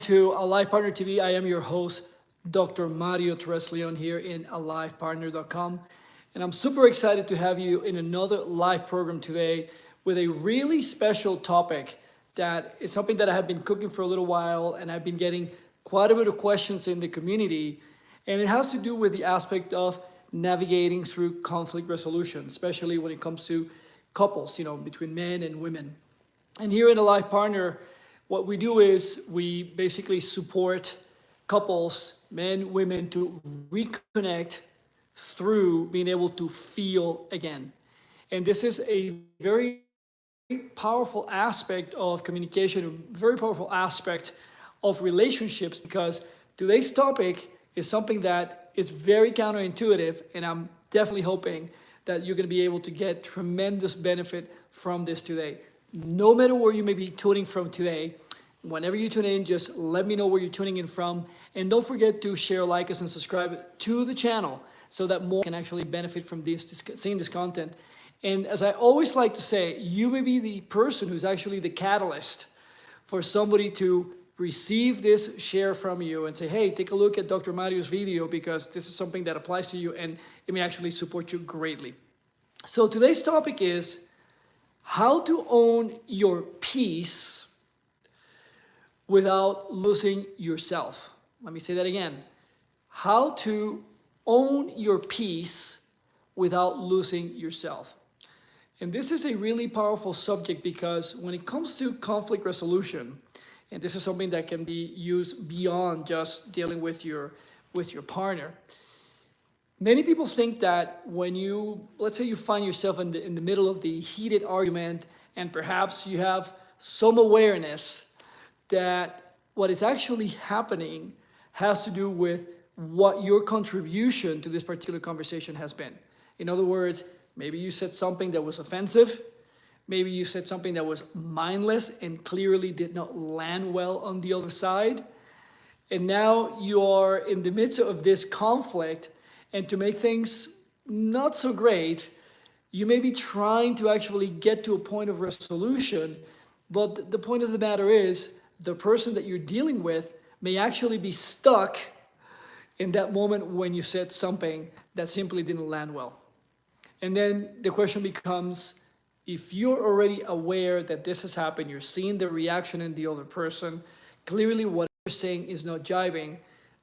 to Alive Partner TV. I am your host, Dr. Mario Torres Leon here in AlivePartner.com. And I'm super excited to have you in another live program today with a really special topic that is something that I have been cooking for a little while, and I've been getting quite a bit of questions in the community. And it has to do with the aspect of navigating through conflict resolution, especially when it comes to couples, between men and women. And here in Alive Partner, what we do is we basically support couples, men, women, to reconnect through being able to feel again. And this is a very powerful aspect of communication, a very powerful aspect of relationships, because today's topic is something that is very counterintuitive, and I'm definitely hoping that you're going to be able to get tremendous benefit from this today. No matter where you may be tuning from today, whenever you tune in, just let me know where you're tuning in from. And don't forget to share, like us, and subscribe to the channel so that more can actually benefit from seeing this content. And as I always like to say, you may be the person who's actually the catalyst for somebody to receive this share from you and say, hey, take a look at Dr. Mario's video, because this is something that applies to you and it may actually support you greatly. So today's topic is how to own your peace without losing yourself. Let me say that again. How to own your peace without losing yourself. And this is a really powerful subject, because when it comes to conflict resolution, and this is something that can be used beyond just dealing with your partner. Many people think that when let's say you find yourself in the middle of the heated argument, and perhaps you have some awareness that what is actually happening has to do with what your contribution to this particular conversation has been. In other words, maybe you said something that was offensive. Maybe you said something that was mindless and clearly did not land well on the other side. And now you are in the midst of this conflict, and to make things not so great, you may be trying to actually get to a point of resolution. But the point of the matter is, the person that you're dealing with may actually be stuck in that moment when you said something that simply didn't land well. And then the question becomes, if you're already aware that this has happened, you're seeing the reaction in the other person, clearly what you're saying is not jiving.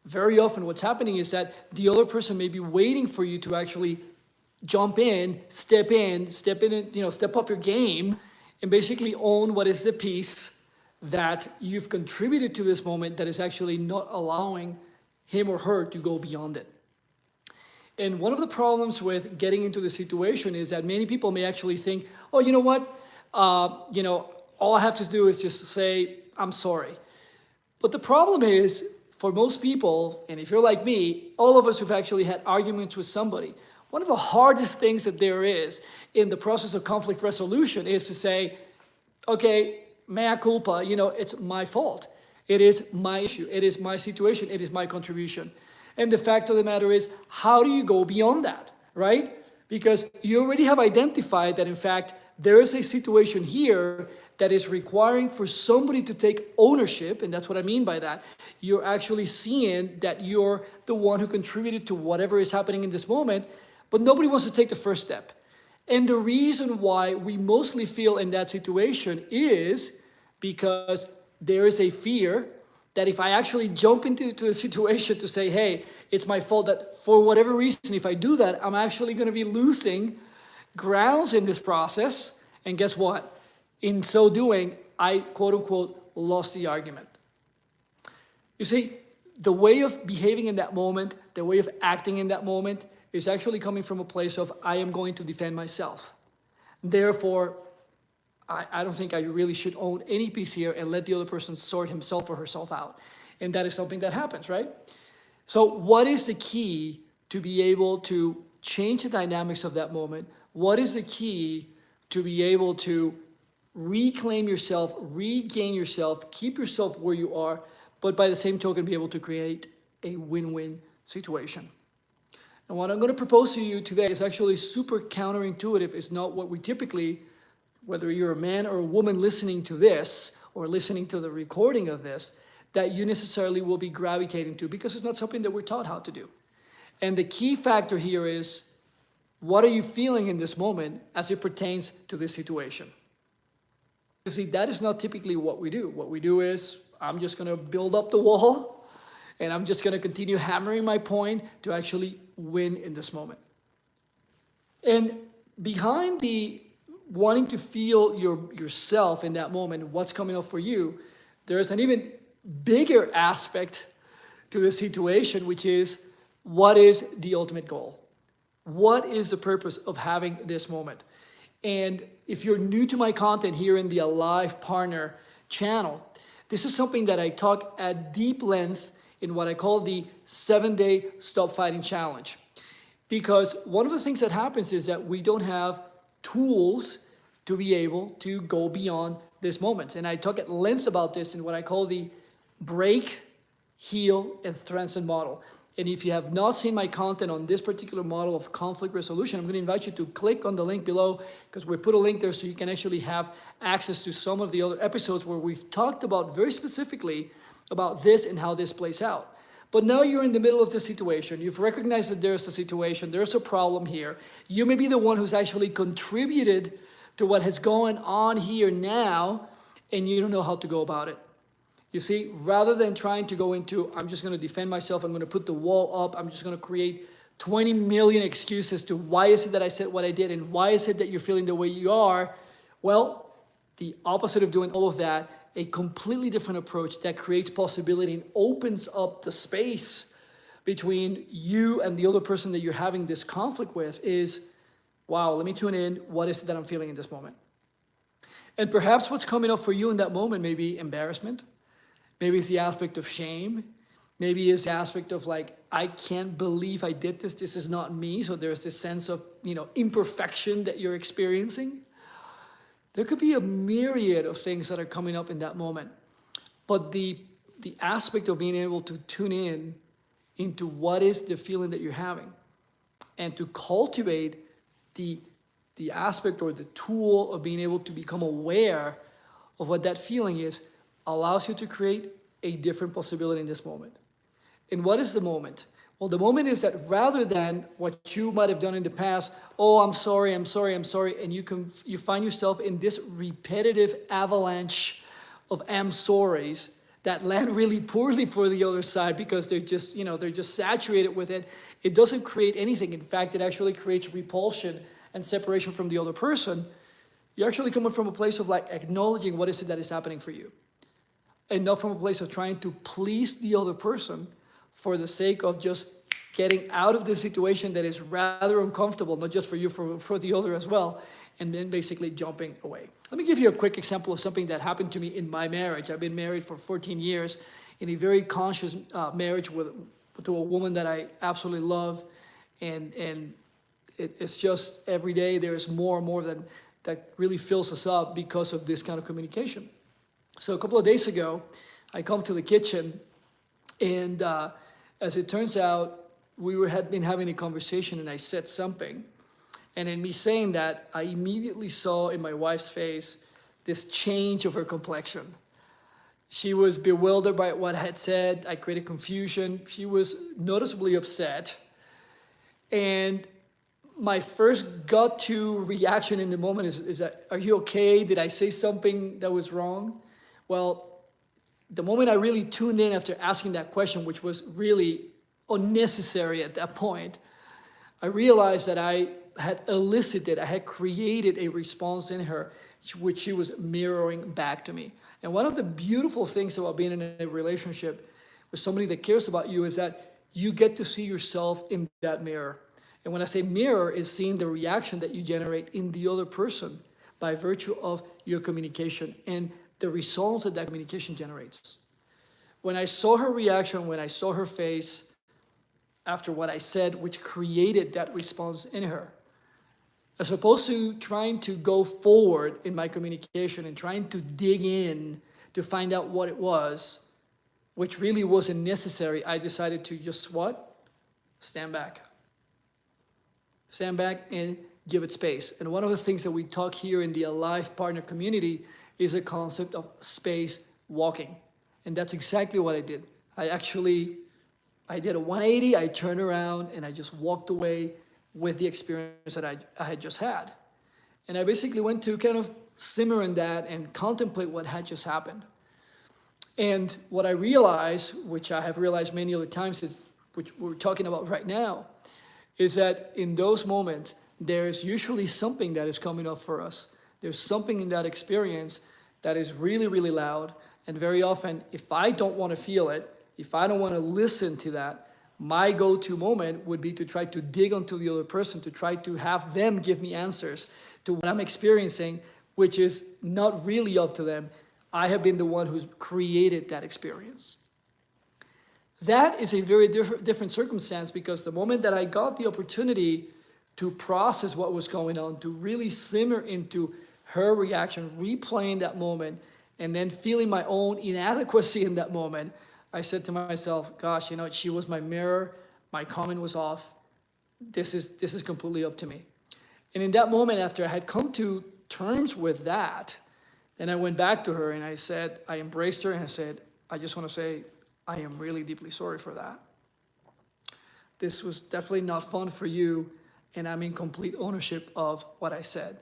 Very often what's happening is that the other person may be waiting for you to actually jump in, step and, step up your game, and basically own what is the piece that you've contributed to this moment that is actually not allowing him or her to go beyond it. And one of the problems with getting into the situation is that many people may actually think, oh, you know what? All I have to do is just say, I'm sorry. But the problem is, for most people, and if you're like me, all of us who've actually had arguments with somebody, one of the hardest things that there is in the process of conflict resolution is to say, okay, mea culpa, it's my fault. It is my issue. It is my situation. It is my contribution. And the fact of the matter is, how do you go beyond that, right? Because you already have identified that, in fact, there is a situation here that is requiring for somebody to take ownership, and that's what I mean by that. You're actually seeing that you're the one who contributed to whatever is happening in this moment, but nobody wants to take the first step. And the reason why we mostly feel in that situation is because there is a fear that if I actually jump into the situation to say, hey, it's my fault, that for whatever reason, if I do that, I'm actually going to be losing grounds in this process. And guess what? In so doing, I, quote unquote, lost the argument. You see, the way of behaving in that moment, the way of acting in that moment is actually coming from a place of, I am going to defend myself. Therefore, I don't think I really should own any piece here and let the other person sort himself or herself out. And that is something that happens, right? So what is the key to be able to change the dynamics of that moment? What is the key to be able to reclaim yourself, regain yourself, keep yourself where you are, but by the same token, be able to create a win-win situation? And what I'm going to propose to you today is actually super counterintuitive. It's not what we typically, whether you're a man or a woman listening to this or listening to the recording of this, that you necessarily will be gravitating to, because it's not something that we're taught how to do. And the key factor here is, what are you feeling in this moment as it pertains to this situation? You see, that is not typically what we do. What we do is, I'm just going to build up the wall and I'm just going to continue hammering my point to actually win in this moment. And behind the wanting to feel yourself in that moment, what's coming up for you, there's an even bigger aspect to the situation, which is, what is the ultimate goal? What is the purpose of having this moment? And if you're new to my content here in the Alive Partner channel, this is something that I talk at deep length in what I call the 7-day Stop Fighting Challenge. Because one of the things that happens is that we don't have tools to be able to go beyond this moment. And I talk at length about this in what I call the break, heal, and transcend model. And if you have not seen my content on this particular model of conflict resolution, I'm going to invite you to click on the link below, because we put a link there so you can actually have access to some of the other episodes where we've talked about very specifically about this and how this plays out. But now you're in the middle of the situation. You've recognized that there's a situation, there's a problem here. You may be the one who's actually contributed to what has going on here now, and you don't know how to go about it. You see, rather than trying to go into, I'm just going to defend myself, I'm going to put the wall up, I'm just going to create 20 million excuses to why is it that I said what I did and why is it that you're feeling the way you are. Well, the opposite of doing all of that, a completely different approach that creates possibility and opens up the space between you and the other person that you're having this conflict with is, wow, let me tune in. What is it that I'm feeling in this moment? And perhaps what's coming up for you in that moment may be embarrassment. Maybe it's the aspect of shame. Maybe it's the aspect of like, I can't believe I did this. This is not me. So there's this sense of, imperfection that you're experiencing. There could be a myriad of things that are coming up in that moment. But the aspect of being able to tune in into what is the feeling that you're having and to cultivate the aspect or the tool of being able to become aware of what that feeling is allows you to create a different possibility in this moment. And what is the moment? Well, the moment is that rather than what you might have done in the past, oh, I'm sorry, I'm sorry, I'm sorry, and you find yourself in this repetitive avalanche of I'm sorries that land really poorly for the other side because they're just, they're just saturated with it. It doesn't create anything. In fact, it actually creates repulsion and separation from the other person. You're actually coming from a place of like acknowledging what is it that is happening for you. And not from a place of trying to please the other person for the sake of just getting out of the situation that is rather uncomfortable, not just for you, for the other as well, and then basically jumping away. Let me give you a quick example of something that happened to me in my marriage. I've been married for 14 years in a very conscious marriage to a woman that I absolutely love, and it's just every day there's more and more that really fills us up because of this kind of communication. So a couple of days ago, I come to the kitchen, and as it turns out, we had been having a conversation, and I said something. And in me saying that, I immediately saw in my wife's face this change of her complexion. She was bewildered by what I had said. I created confusion. She was noticeably upset. And my first gut-to reaction in the moment is that, are you okay? Did I say something that was wrong? Well, the moment I really tuned in after asking that question, which was really unnecessary at that point, I realized that I had created a response in her, which she was mirroring back to me. And one of the beautiful things about being in a relationship with somebody that cares about you is that you get to see yourself in that mirror. And when I say mirror, is seeing the reaction that you generate in the other person by virtue of your communication and the results that communication generates. When I saw her reaction, when I saw her face after what I said, which created that response in her, as opposed to trying to go forward in my communication and trying to dig in to find out what it was, which really wasn't necessary, I decided to just what? Stand back. Stand back and give it space. And one of the things that we talk here in the Alive Partner community is a concept of space walking. And that's exactly what I did. I did a 180, I turned around and I just walked away with the experience that I had just had. And I basically went to kind of simmer in that and contemplate what had just happened. And what I realized, which I have realized many other times, which we're talking about right now, is that in those moments, there's usually something that is coming up for us. There's something in that experience that is really, really loud. And very often, if I don't want to feel it, if I don't want to listen to that, my go-to moment would be to try to dig onto the other person, to try to have them give me answers to what I'm experiencing, which is not really up to them. I have been the one who's created that experience. That is a very different circumstance, because the moment that I got the opportunity to process what was going on, to really simmer into her reaction, replaying that moment, and then feeling my own inadequacy in that moment, I said to myself, gosh, she was my mirror, my comment was off. This is completely up to me. And in that moment, after I had come to terms with that, then I went back to her and I embraced her and I said, I just want to say, I am really deeply sorry for that. This was definitely not fun for you, and I'm in complete ownership of what I said.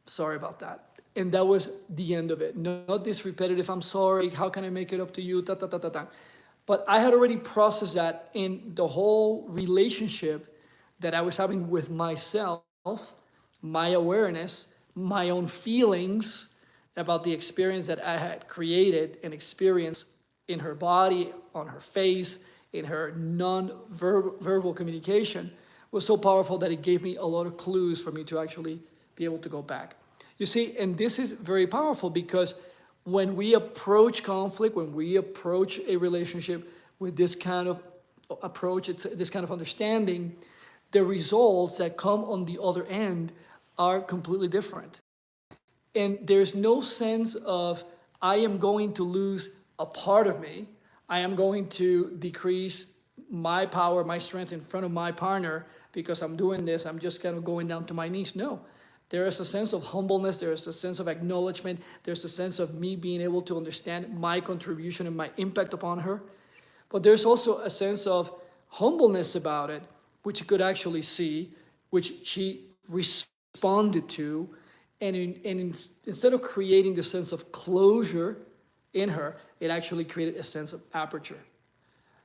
Sorry about that. And that was the end of it. Not this repetitive, I'm sorry, how can I make it up to you, But I had already processed that in the whole relationship that I was having with myself, my awareness, my own feelings about the experience that I had created and experienced in her body, on her face, in her non-verbal communication, was so powerful that it gave me a lot of clues for me to actually be able to go back. You see, and this is very powerful, because when we approach conflict, when we approach a relationship with this kind of approach, this kind of understanding, the results that come on the other end are completely different. And there's no sense of, I am going to lose a part of me. I am going to decrease my power, my strength in front of my partner because I'm doing this. I'm just kind of going down to my knees. No. There is a sense of humbleness. There is a sense of acknowledgement. There's a sense of me being able to understand my contribution and my impact upon her. But there's also a sense of humbleness about it, which you could actually see, which she responded to. And instead of creating the sense of closure in her, it actually created a sense of aperture.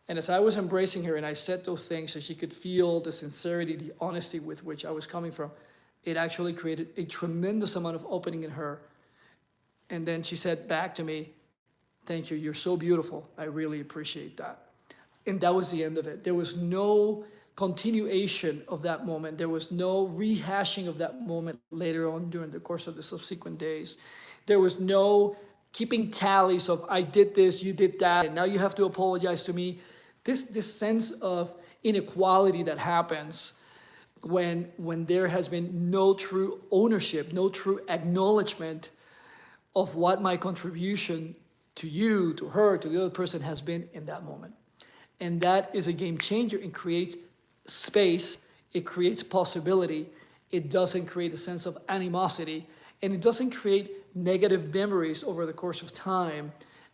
And as I was embracing her and I said those things so she could feel the sincerity, the honesty with which I was coming from, it actually created a tremendous amount of opening in her. And then she said back to me, thank you, you're so beautiful. I really appreciate that. And that was the end of it. There was no continuation of that moment. There was no rehashing of that moment later on during the course of the subsequent days. There was no keeping tallies of, I did this, you did that, and now you have to apologize to me. This sense of inequality that happens when there has been no true ownership, no true acknowledgement of what my contribution to you, to her, to the other person has been in that moment. And that is a game changer. It creates space, it creates possibility, it doesn't create a sense of animosity, and it doesn't create negative memories over the course of time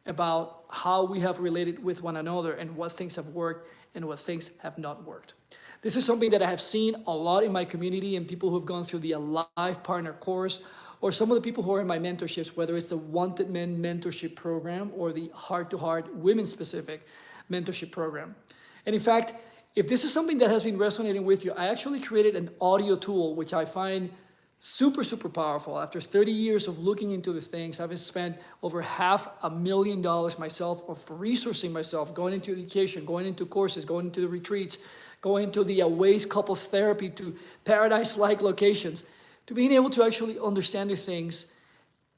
about how we have related with one another and what things have worked and what things have not worked. This is something that I have seen a lot in my community and people who have gone through the Alive Partner course, or some of the people who are in my mentorships, whether it's the Wanted Men mentorship program or the Heart to Heart women-specific mentorship program. And in fact, if this is something that has been resonating with you, I actually created an audio tool, which I find super, super powerful. After 30 years of looking into the things, I've spent over $500,000 myself of resourcing myself, going into education, going into courses, going into the retreats, going to the Aways couples therapy, to paradise-like locations, to being able to actually understand these things.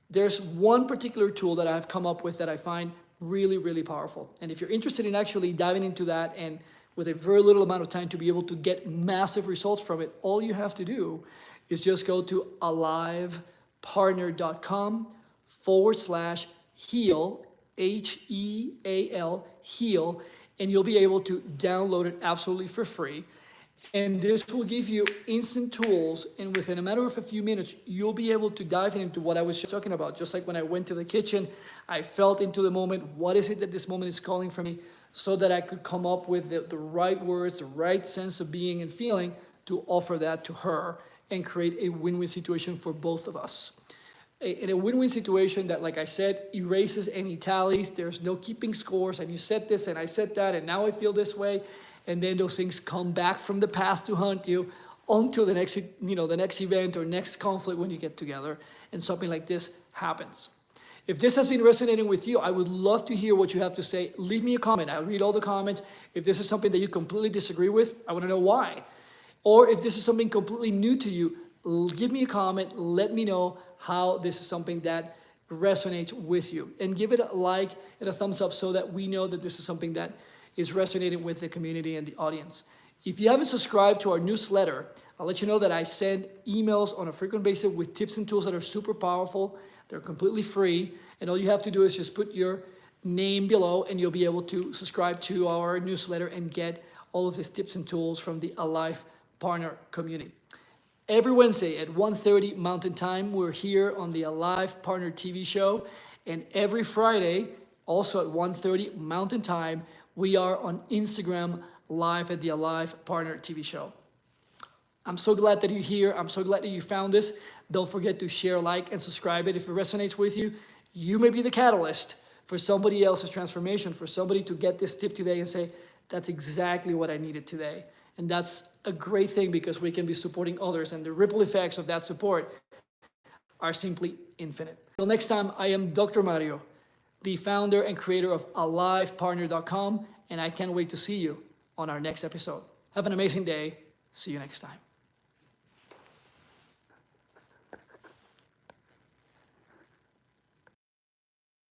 There's one particular tool that I've come up with that I find really, really powerful. And if you're interested in actually diving into that and with a very little amount of time to be able to get massive results from it, all you have to do is just go to alivepartner.com/heal, HEAL, heal, and you'll be able to download it absolutely for free. And this will give you instant tools, and within a matter of a few minutes, you'll be able to dive into what I was talking about. Just like when I went to the kitchen, I felt into the moment, what is it that this moment is calling for me, so that I could come up with the right words, the right sense of being and feeling to offer that to her and create a win-win situation for both of us. In a win-win situation that, like I said, erases any tallies. There's no keeping scores, and you said this and I said that, and now I feel this way. And then those things come back from the past to haunt you until the next, the next event or next conflict when you get together and something like this happens. If this has been resonating with you, I would love to hear what you have to say. Leave me a comment. I'll read all the comments. If this is something that you completely disagree with, I want to know why. Or if this is something completely new to you, give me a comment. Let me know how this is something that resonates with you. And give it a like and a thumbs up so that we know that this is something that is resonating with the community and the audience. If you haven't subscribed to our newsletter, I'll let you know that I send emails on a frequent basis with tips and tools that are super powerful. They're completely free. And all you have to do is just put your name below and you'll be able to subscribe to our newsletter and get all of these tips and tools from the Alive Partner community. Every Wednesday at 1:30 Mountain Time, we're here on the Alive Partner TV show. And every Friday, also at 1:30 Mountain Time, we are on Instagram live at the Alive Partner TV show. I'm so glad that you're here. I'm so glad that you found this. Don't forget to share, like, and subscribe it. If it resonates with you, you may be the catalyst for somebody else's transformation, for somebody to get this tip today and say, that's exactly what I needed today. And that's a great thing because we can be supporting others, and the ripple effects of that support are simply infinite. Till next time, I am Dr. Mario, the founder and creator of AlivePartner.com, and I can't wait to see you on our next episode. Have an amazing day. See you next time.